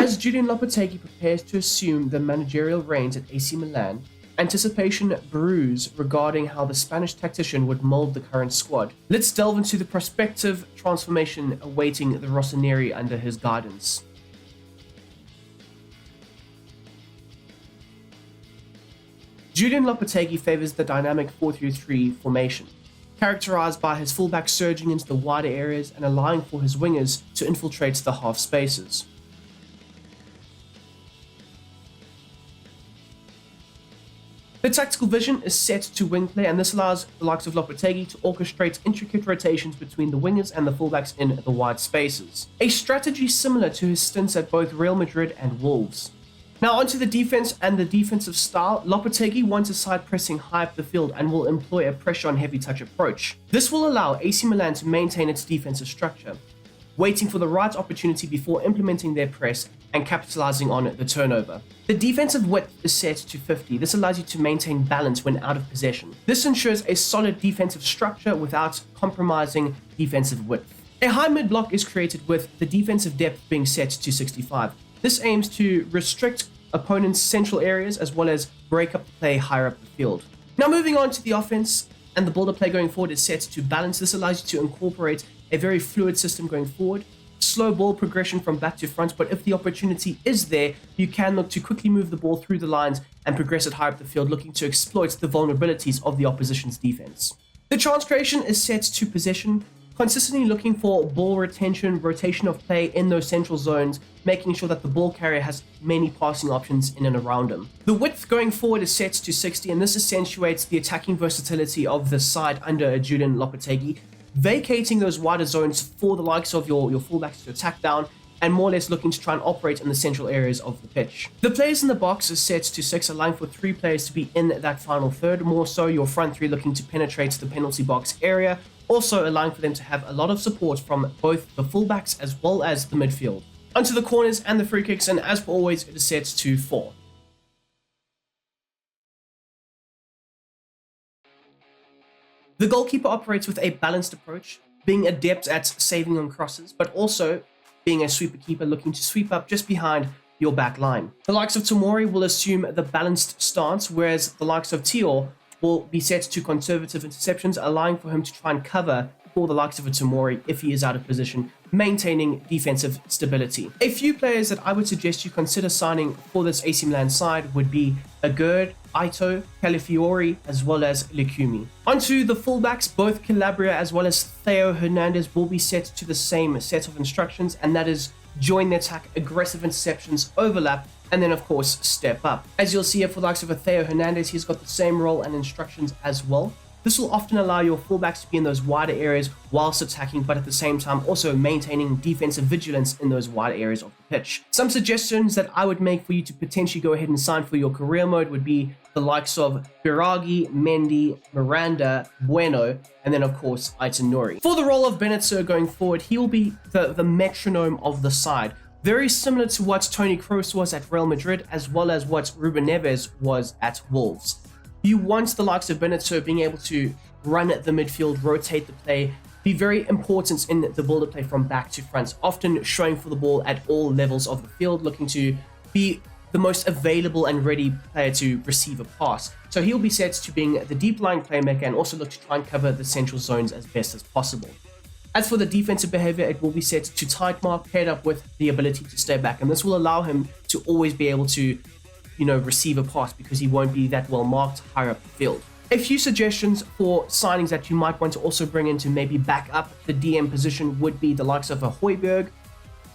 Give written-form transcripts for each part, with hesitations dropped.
As Julen Lopetegui prepares to assume the managerial reins at AC Milan, anticipation brews regarding how the Spanish tactician would mold the current squad. Let's delve into the prospective transformation awaiting the Rossoneri under his guidance. Julen Lopetegui favors the dynamic 4-3-3 formation, characterized by his fullbacks surging into the wider areas and allowing for his wingers to infiltrate the half spaces. The tactical vision is set to wing play, and this allows the likes of Lopetegui to orchestrate intricate rotations between the wingers and the fullbacks in the wide spaces. A strategy similar to his stints at both Real Madrid and Wolves. Now onto the defense and the defensive style. Lopetegui wants a side pressing high up the field and will employ a pressure on heavy touch approach. This will allow AC Milan to maintain its defensive structure, waiting for the right opportunity before implementing their press and capitalizing on the turnover. The defensive width is set to 50. This allows you to maintain balance when out of possession. This ensures a solid defensive structure without compromising defensive width. A high mid block is created with the defensive depth being set to 65. This aims to restrict opponents' central areas as well as break up the play higher up the field. Now moving on to the offense, and the build-up play going forward is set to balance. This allows you to incorporate a very fluid system going forward, slow ball progression from back to front, but if the opportunity is there, you can look to quickly move the ball through the lines and progress it higher up the field, looking to exploit the vulnerabilities of the opposition's defense. The chance creation is set to possession, consistently looking for ball retention, rotation of play in those central zones, making sure that the ball carrier has many passing options in and around him. The width going forward is set to 60, and this accentuates the attacking versatility of the side under Julen Lopetegui, vacating those wider zones for the likes of your fullbacks to attack down, and more or less looking to try and operate in the central areas of the pitch. The players in the box is set to 6, allowing for 3 players to be in that final third, more so your front 3 looking to penetrate the penalty box area, also allowing for them to have a lot of support from both the fullbacks as well as the midfield. Onto the corners and the free kicks, and as per always, it is set to 4. The goalkeeper operates with a balanced approach, being adept at saving on crosses, but also being a sweeper keeper looking to sweep up just behind your back line. The likes of Tomori will assume the balanced stance, whereas the likes of Tior will be set to conservative interceptions, allowing for him to try and cover for the likes of a Tomori if he is out of position, maintaining defensive stability. A few players that I would suggest you consider signing for this AC Milan side would be Agurd, Aito, Calafiori, as well as Lucumi. Onto the fullbacks, both Calabria as well as Theo Hernandez will be set to the same set of instructions, and that is join the attack, aggressive interceptions, overlap, and then of course step up. As you'll see here for the likes of a Theo Hernandez, he's got the same role and instructions as well. This will often allow your fullbacks to be in those wider areas whilst attacking, but at the same time also maintaining defensive vigilance in those wider areas of the pitch. Some suggestions that I would make for you to potentially go ahead and sign for your career mode would be the likes of Biragi, Mendy, Miranda, Bueno, and then of course Aitanori. For the role of Benitzer going forward, he will be the metronome of the side. Very similar to what Toni Kroos was at Real Madrid, as well as what Ruben Neves was at Wolves. You want the likes of Benitzer being able to run at the midfield, rotate the play, be very important in the build-up play from back to front, often showing for the ball at all levels of the field, looking to be the most available and ready player to receive a pass. So he'll be set to being the deep-lying playmaker and also look to try and cover the central zones as best as possible. As for the defensive behavior, it will be set to tight mark, paired up with the ability to stay back, and this will allow him to always be able to receive a pass because he won't be that well marked higher up the field. A few suggestions for signings that you might want to also bring in to maybe back up the DM position would be the likes of a Højbjerg,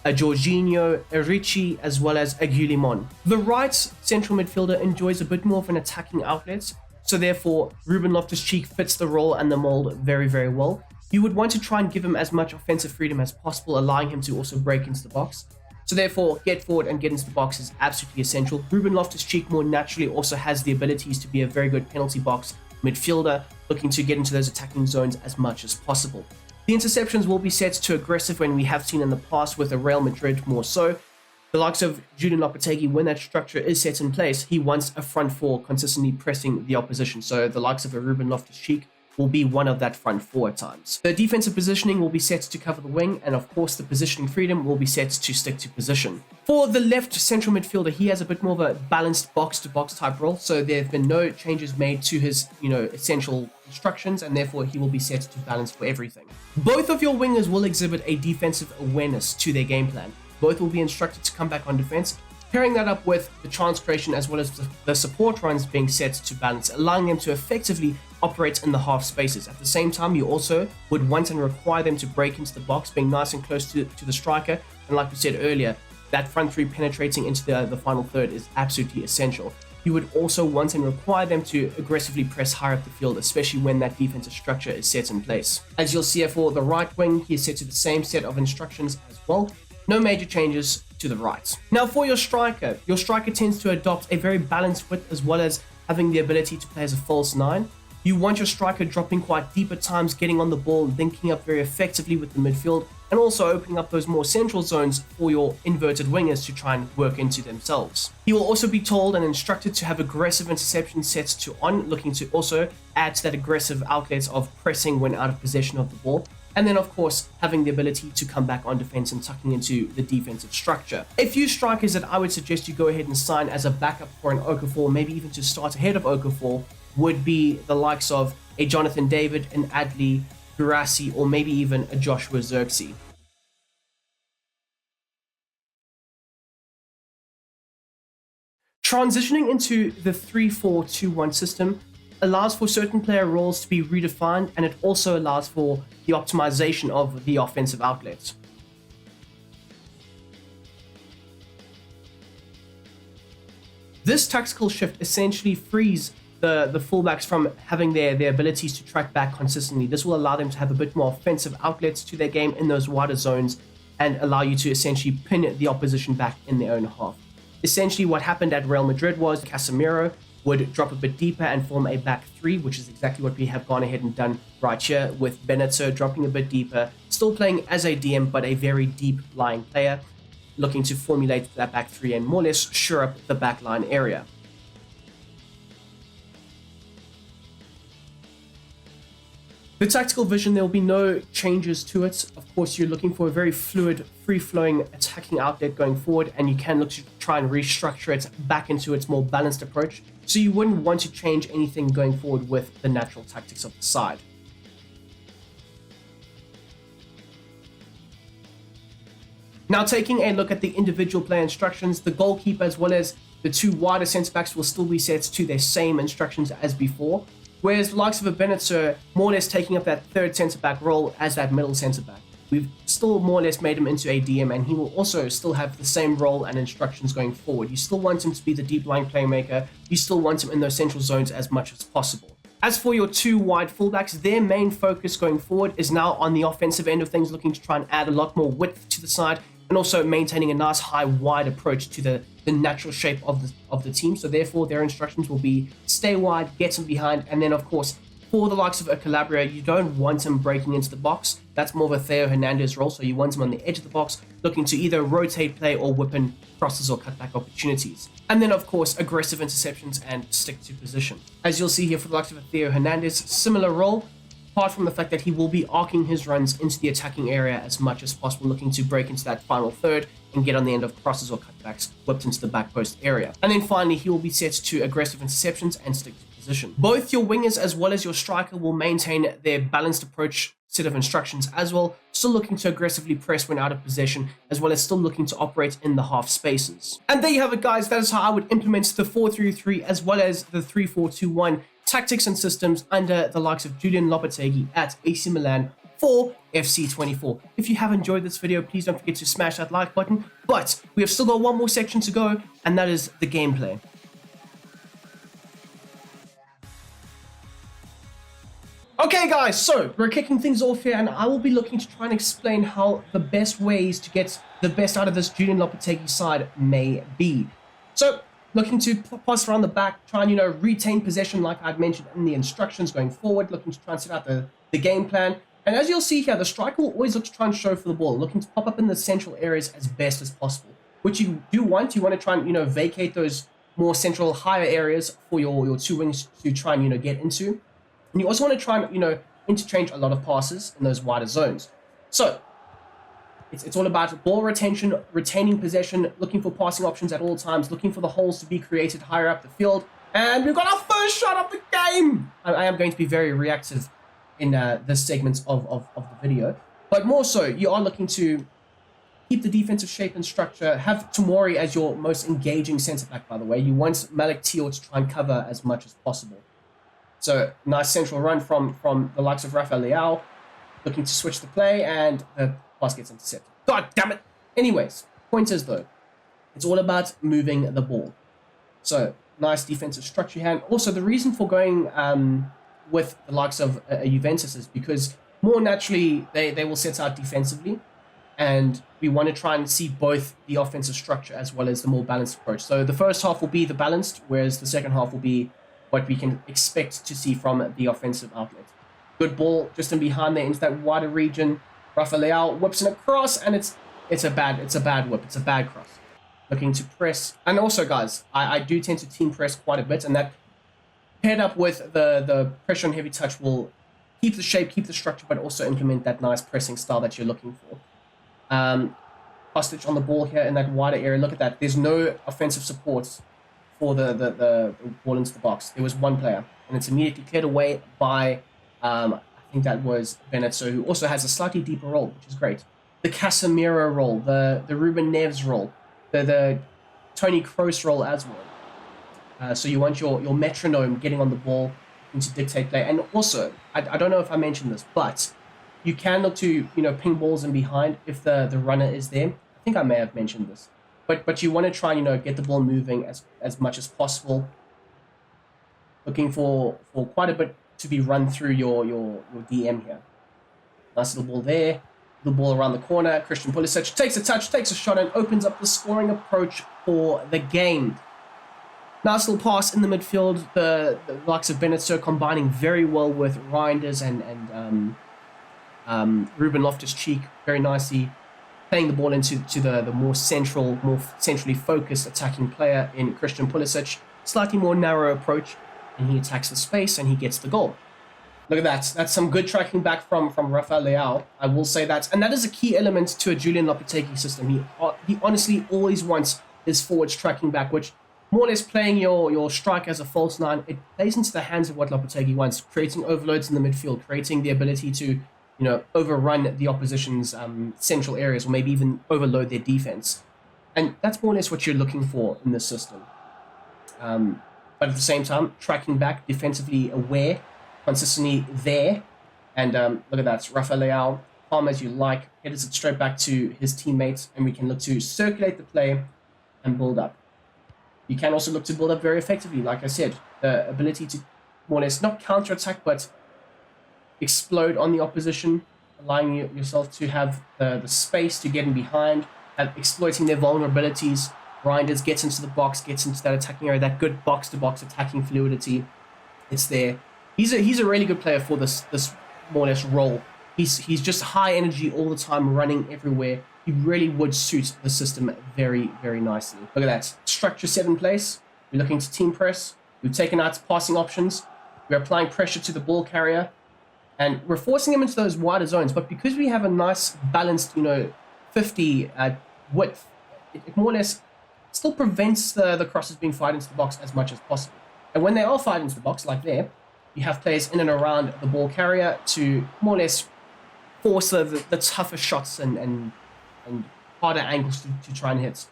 a Jorginho, a Ricci, as well as a Guillemon. The right central midfielder enjoys a bit more of an attacking outlet, so therefore Ruben Loftus-Cheek fits the role and the mold very, very well. You would want to try and give him as much offensive freedom as possible, allowing him to also break into the box. So therefore, get forward and get into the box is absolutely essential. Ruben Loftus-Cheek more naturally also has the abilities to be a very good penalty box midfielder, looking to get into those attacking zones as much as possible. The interceptions will be set to aggressive when we have seen in the past with a Real Madrid more so. The likes of Julen Lopetegui, when that structure is set in place, he wants a front four consistently pressing the opposition. So the likes of a Ruben Loftus-Cheek will be one of that front four at times. The defensive positioning will be set to cover the wing, and of course the positioning freedom will be set to stick to position. For the left central midfielder, he has a bit more of a balanced box-to-box type role, so there have been no changes made to his, essential instructions, and therefore he will be set to balance for everything. Both of your wingers will exhibit a defensive awareness to their game plan. Both will be instructed to come back on defense, pairing that up with the chance creation as well as the support runs being set to balance, allowing them to effectively operate in the half spaces. At the same time, you also would want and require them to break into the box, being nice and close to the striker. And like we said earlier, that front three penetrating into the final third is absolutely essential. You would also want and require them to aggressively press higher up the field, especially when that defensive structure is set in place. As you'll see for the right wing, he is set to the same set of instructions as well. No major changes to the right. Now for your striker tends to adopt a very balanced width as well as having the ability to play as a false nine. You want your striker dropping quite deep at times, getting on the ball, linking up very effectively with the midfield, and also opening up those more central zones for your inverted wingers to try and work into themselves. He will also be told and instructed to have aggressive interception sets to on, looking to also add to that aggressive outlets of pressing when out of possession of the ball. And then, of course, having the ability to come back on defense and tucking into the defensive structure. A few strikers that I would suggest you go ahead and sign as a backup for an Okafor, maybe even to start ahead of Okafor, would be the likes of a Jonathan David, an Adli, Gurasi, or maybe even a Joshua Zirkzee. Transitioning into the 3-4-2-1 system allows for certain player roles to be redefined, and it also allows for the optimization of the offensive outlets. This tactical shift essentially frees the fullbacks from having their abilities to track back consistently. This will allow them to have a bit more offensive outlets to their game in those wider zones and allow you to essentially pin the opposition back in their own half. Essentially what happened at Real Madrid was Casemiro would drop a bit deeper and form a back three, which is exactly what we have gone ahead and done right here with Benetzer dropping a bit deeper, still playing as a DM, but a very deep lying player, looking to formulate that back three and more or less shore up the backline area. The tactical vision, there will be no changes to it. Of course, you're looking for a very fluid, free-flowing attacking outlet going forward, and you can look to try and restructure it back into its more balanced approach. So you wouldn't want to change anything going forward with the natural tactics of the side. Now taking a look at the individual player instructions, the goalkeeper as well as the two wider centre-backs will still be set to their same instructions as before. Whereas the likes of a Benetzer more or less taking up that third centre-back role as that middle centre-back. We've still more or less made him into a DM, and he will also still have the same role and instructions going forward. You still want him to be the deep-lying playmaker. You still want him in those central zones as much as possible. As for your two wide fullbacks, their main focus going forward is now on the offensive end of things, looking to try and add a lot more width to the side, and also maintaining a nice high wide approach to the natural shape of the team. So therefore their instructions will be stay wide, get him behind, and then of course for the likes of a Calabria, you don't want him breaking into the box. That's more of a Theo Hernandez role, so you want him on the edge of the box, looking to either rotate play or whip in crosses or cutback opportunities. And then of course aggressive interceptions and stick to position. As you'll see here for the likes of a Theo Hernandez, similar role, apart from the fact that he will be arcing his runs into the attacking area as much as possible, looking to break into that final third and get on the end of crosses or cutbacks whipped into the back post area. And then finally, he will be set to aggressive interceptions and stick to position. Both your wingers as well as your striker will maintain their balanced approach set of instructions as well, still looking to aggressively press when out of possession, as well as still looking to operate in the half spaces. And there you have it, guys. That is how I would implement the 4-3-3 as well as the 3-4-2-1 tactics and systems under the likes of Julen Lopetegui at AC Milan for FC24. If you have enjoyed this video, please don't forget to smash that like button. But we have still got one more section to go, and that is the gameplay. Okay guys, so we're kicking things off here, and I will be looking to try and explain how the best ways to get the best out of this Julen Lopetegui side may be. So looking to pass around the back, try and, retain possession like I'd mentioned in the instructions going forward, looking to try and set out the game plan. And as you'll see here, the striker will always look to try and show for the ball, looking to pop up in the central areas as best as possible. Which you want to try and, vacate those more central, higher areas for your two wings to try and, get into. And you also want to try and, interchange a lot of passes in those wider zones. So it's all about ball retention, retaining possession, looking for passing options at all times, looking for the holes to be created higher up the field. And we've got our first shot of the game. I am going to be very reactive in this segment of the video. But more so, you are looking to keep the defensive shape and structure. Have Tomori as your most engaging centre-back, by the way. You want Malik Teal to try and cover as much as possible. So, nice central run from the likes of Rafael Leao, looking to switch the play, and the pass gets intercepted. God damn it! Anyways, point is, though, it's all about moving the ball. So, nice defensive structure here. And also, the reason for going with the likes of Juventus is because more naturally, they will set out defensively, and we want to try and see both the offensive structure as well as the more balanced approach. So the first half will be the balanced, whereas the second half will be what we can expect to see from the offensive outlet. Good ball just in behind there into that wider region. Rafael Leao whips it across, and it's a bad whip. It's a bad cross. Looking to press. And also, guys, I do tend to team press quite a bit, and that paired up with the pressure on heavy touch will keep the shape, keep the structure, but also implement that nice pressing style that you're looking for. Hostage on the ball here in that wider area. Look at that. There's no offensive support for the ball into the box. There was one player, and it's immediately cleared away by, I think that was Benetso, who also has a slightly deeper role, which is great. The Casemiro role, the Ruben Neves role, the Toni Kroos role as well. So you want your metronome getting on the ball to dictate play. And also, I don't know if I mentioned this, but you can look to, ping balls in behind if the runner is there. I think I may have mentioned this. But you want to try and, get the ball moving as much as possible. Looking for quite a bit to be run through your DM here. Nice little ball there. The ball around the corner. Christian Pulisic takes a touch, takes a shot, and opens up the scoring approach for the game. Nice little pass in the midfield. The likes of Benetso combining very well with Reinders and Ruben Loftus-Cheek very nicely, playing the ball into the more centrally focused attacking player in Christian Pulisic. Slightly more narrow approach, and he attacks the space and he gets the goal. Look at that. That's some good tracking back from Rafael Leao. I will say that. And that is a key element to a Julen Lopetegui system. He honestly always wants his forwards tracking back, which more or less playing your strike as a false nine. It plays into the hands of what Lopetegui wants, creating overloads in the midfield, creating the ability to overrun the opposition's central areas, or maybe even overload their defense. And that's more or less what you're looking for in this system. But at the same time, tracking back, defensively aware, consistently there. And look at that, Rafael Leao, calm as you like, headers it straight back to his teammates, and we can look to circulate the play and build up. You can also look to build up very effectively, like I said, the ability to more or less not counter-attack, but explode on the opposition, allowing yourself to have the space to get in behind, exploiting their vulnerabilities. Reinders gets into the box, gets into that attacking area, that good box-to-box attacking fluidity. It's there. He's a really good player for this more or less role. He's just high energy all the time, running everywhere. He really would suit the system very, very nicely. Look at that. Structure set in place. We're looking to team press. We've taken out passing options. We're applying pressure to the ball carrier. And we're forcing him into those wider zones. But because we have a nice balanced, 50 width, it more or less still prevents the crosses being fired into the box as much as possible. And when they are fired into the box, like there, you have players in and around the ball carrier to more or less force the tougher shots and harder angles to try and hit.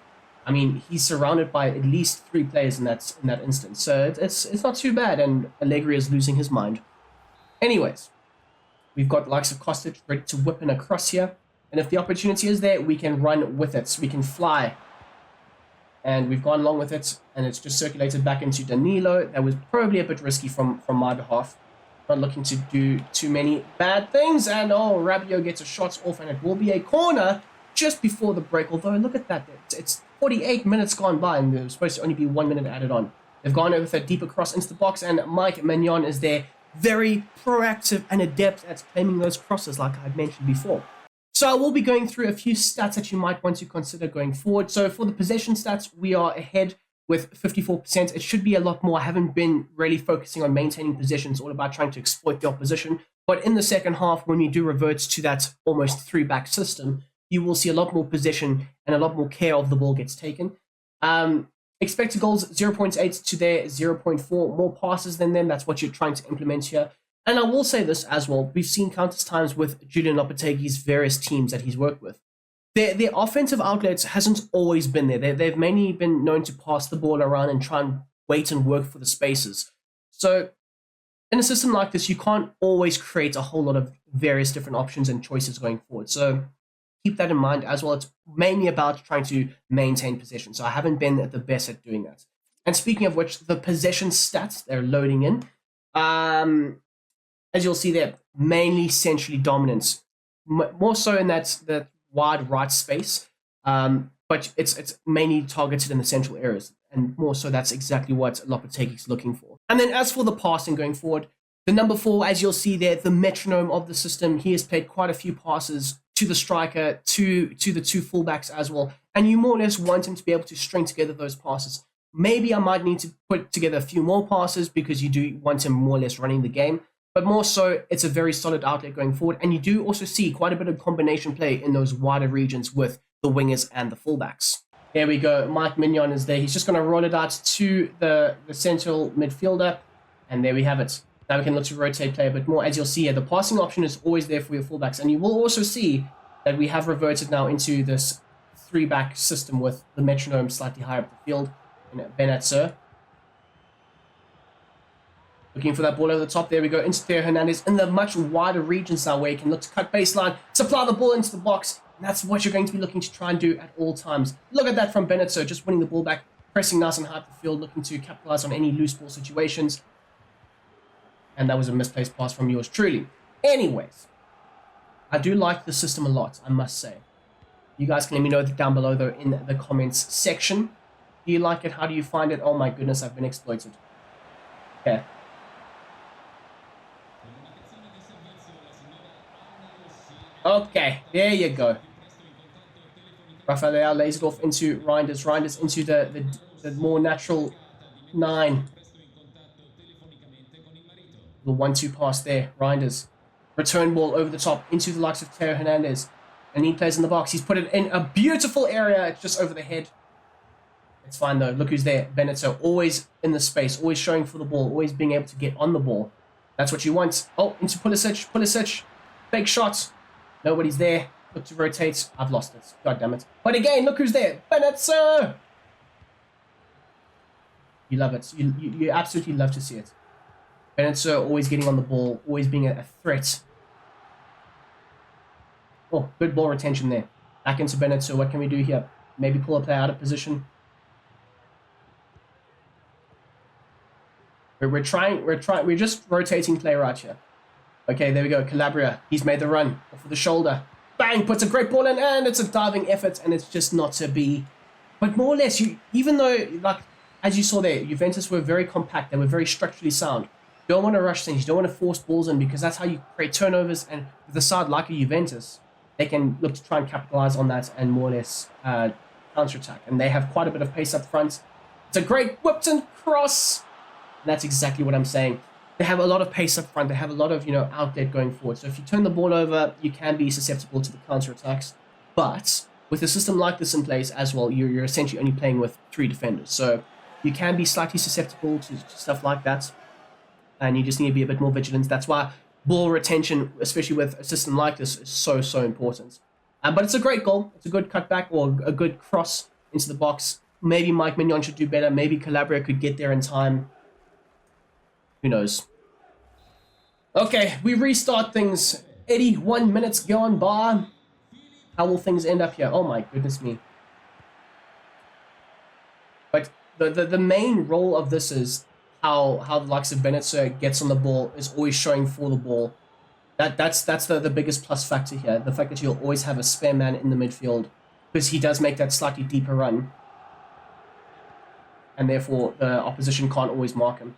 I mean, he's surrounded by at least 3 players in that instance. So it's not too bad, and Allegri is losing his mind. Anyways, we've got likes of Kostic ready to whip in across here. And if the opportunity is there, we can run with it. So we can fly. And we've gone along with it, and it's just circulated back into Danilo. That was probably a bit risky from my behalf. Not looking to do too many bad things. And Rabiot gets a shot off, and it will be a corner just before the break. Although, look at that. It's 48 minutes gone by, and there's supposed to only be 1 minute added on. They've gone over with a deeper cross into the box, and Mike Maignan is there. Very proactive and adept at claiming those crosses, like I mentioned before. So I will be going through a few stats that you might want to consider going forward. So for the possession stats, we are ahead with 54%. It should be a lot more. I haven't been really focusing on maintaining possession. It's all about trying to exploit the opposition. But in the second half, when we do revert to that almost three-back system, you will see a lot more possession and a lot more care of the ball gets taken. Expected goals 0.8 to their 0.4, more passes than them. That's what you're trying to implement here. And I will say this as well. We've seen countless times with Julen Lopetegui's various teams that he's worked with. Their offensive outlets hasn't always been there. They've mainly been known to pass the ball around and try and wait and work for the spaces. So in a system like this, you can't always create a whole lot of various different options and choices going forward. So keep that in mind as well. It's mainly about trying to maintain possession. So I haven't been the best at doing that. And speaking of which, the possession stats they're loading in, as you'll see there, mainly centrally dominance, more so in that wide right space, but it's mainly targeted in the central areas, and more so that's exactly what Lopetegui's looking for. And then as for the passing going forward, the number 4, as you'll see there, the metronome of the system, he has played quite a few passes to the striker, to the 2 fullbacks as well, and you more or less want him to be able to string together those passes. Maybe I might need to put together a few more passes because you do want him more or less running the game. But more so, it's a very solid outlet going forward. And you do also see quite a bit of combination play in those wider regions with the wingers and the fullbacks. There we go. Mike Mignon is there. He's just going to roll it out to the central midfielder. And there we have it. Now we can look to rotate play a bit more. As you'll see here, the passing option is always there for your fullbacks. And you will also see that we have reverted now into this 3-back system with the metronome slightly higher up the field. Benetzer. Looking for that ball over the top. There we go. Into Theo Hernandez in the much wider regions now where you can look to cut baseline, supply the ball into the box. And that's what you're going to be looking to try and do at all times. Look at that from Benetzer, just winning the ball back, pressing nice and high up the field, looking to capitalize on any loose ball situations. And that was a misplaced pass from yours truly. Anyways, I do like the system a lot, I must say. You guys can let me know down below though in the comments section. Do you like it? How do you find it? Oh my goodness, I've been exploited. Okay. Okay, there you go. Rafael lays it off into Reinders. Reinders into the more natural 9. The 1-2 pass there. Reinders. Return ball over the top into the likes of Theo Hernandez. And he plays in the box. He's put it in a beautiful area. It's just over the head. It's fine though. Look who's there. Benetzer, always in the space. Always showing for the ball. Always being able to get on the ball. That's what you want. Oh, into Pulisic. Pulisic. Fake shot. Nobody's there. Look to rotate. I've lost it. God damn it. But again, look who's there. Benetzer! You love it. You absolutely love to see it. Benetzer always getting on the ball. Always being a threat. Oh, good ball retention there. Back into Benetzer. What can we do here? Maybe pull a player out of position. We're just rotating play right here. Okay, there we go. Calabria. He's made the run for the shoulder. Bang! Puts a great ball in, and it's a diving effort, and it's just not to be. But more or less, even though, like, as you saw there, Juventus were very compact. They were very structurally sound. You don't want to rush things. You don't want to force balls in because that's how you create turnovers. And with a side like a Juventus, they can look to try and capitalize on that and more or less counter-attack. And they have quite a bit of pace up front. It's a great whipped and cross. And that's exactly what I'm saying. They have a lot of pace up front. They have a lot of, outlet going forward. So if you turn the ball over, you can be susceptible to the counter-attacks. But with a system like this in place as well, you're essentially only playing with 3 defenders. So you can be slightly susceptible to stuff like that. And you just need to be a bit more vigilant. That's why ball retention, especially with a system like this, is so, so important. But it's a great goal. It's a good cutback or a good cross into the box. Maybe Mike Mignon should do better. Maybe Calabria could get there in time. Who knows? Okay, we restart things. 81 minutes gone by. How will things end up here? Oh my goodness me. But the main role of this is how the likes of Benetzer gets on the ball, is always showing for the ball. That's the biggest plus factor here. The fact that you'll always have a spare man in the midfield because he does make that slightly deeper run. And therefore, the opposition can't always mark him.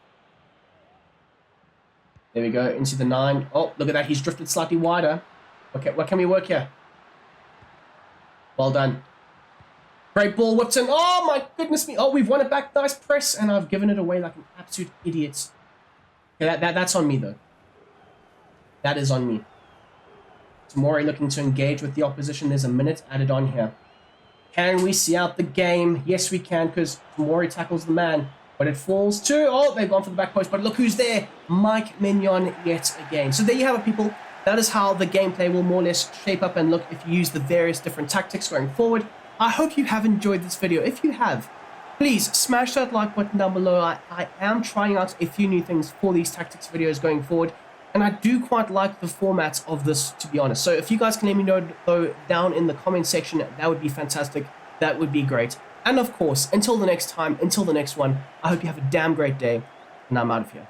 There we go, into the 9. Oh, look at that. He's drifted slightly wider. Okay, what can we work here? Well done. Great ball whipped in. Oh my goodness me. Oh, we've won it back. Nice press. And I've given it away like an absolute idiot. Okay, that's on me though. That is on me. Tomori looking to engage with the opposition. There's a minute added on here. Can we see out the game? Yes, we can, because Tomori tackles the man. But it falls to... Oh, they've gone for the back post. But look who's there. Mike Mignon yet again. So there you have it, people. That is how the gameplay will more or less shape up and look if you use the various different tactics going forward. I hope you have enjoyed this video. If you have, please smash that like button down below. I am trying out a few new things for these tactics videos going forward. And I do quite like the format of this, to be honest. So if you guys can let me know though down in the comment section, that would be fantastic. That would be great. And of course, until the next time, until the next one, I hope you have a damn great day. And I'm out of here.